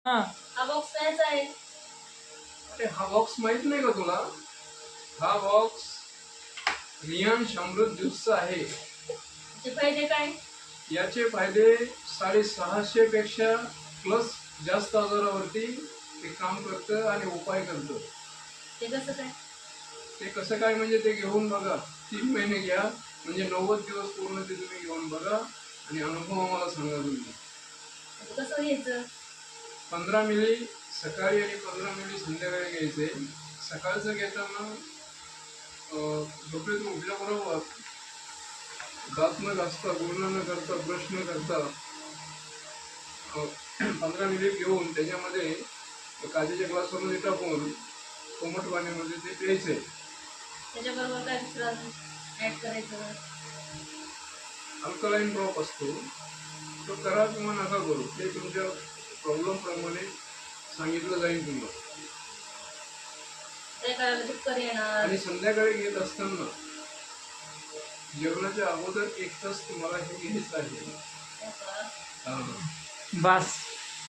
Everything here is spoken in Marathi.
हा हा बॉक्स कायचा आहे? अरे हा बॉक्स माहित नाही का तुला? हा बॉक्स रियान अमृत ज्यूसचा आहे. त्याचे फायदे काय? याचे फायदे 650 पेक्षा प्लस जास्त आजारावरती ते काम करतं आणि उपाय करतं. ते कसं काय? ते कसं काय म्हणजे ते घेऊन बघा. 3 महिने घ्या, म्हणजे 90 दिवस पूर्ण ते तुम्ही घेऊन बघा आणि अनुभव मला सांगा तुम्ही. ते कसं घ्यायचं? 15 मिली सकाळी आणि 15 मिली संध्याकाळी घ्यायचे. सकाळचं घेताना झोपेतून उठल्याबरोबर दात न घासता, गुळण्या न करता, ब्रश न करता 15 मिली घेऊन त्याच्यामध्ये काचेच्या ग्लासमध्ये टाकून कोमट पाण्यामध्ये ते प्यायचंय. त्याच्याबरोबर काय दुसरं ऍड करायचं? अल्कलाईन ड्रॉप असतो, तो करा किंवा नका करू, ते तुमच्या प्रॉब्लेम प्रमाणे सांगितलं जाईल तुम्हाला. ते करायला चक्कर येणार. आणि संध्याकाळी घेत असताना जेवणाच्या अगोदर 1 तास तुम्हाला हे घ्यायचं आहे. हो का? हा. बस.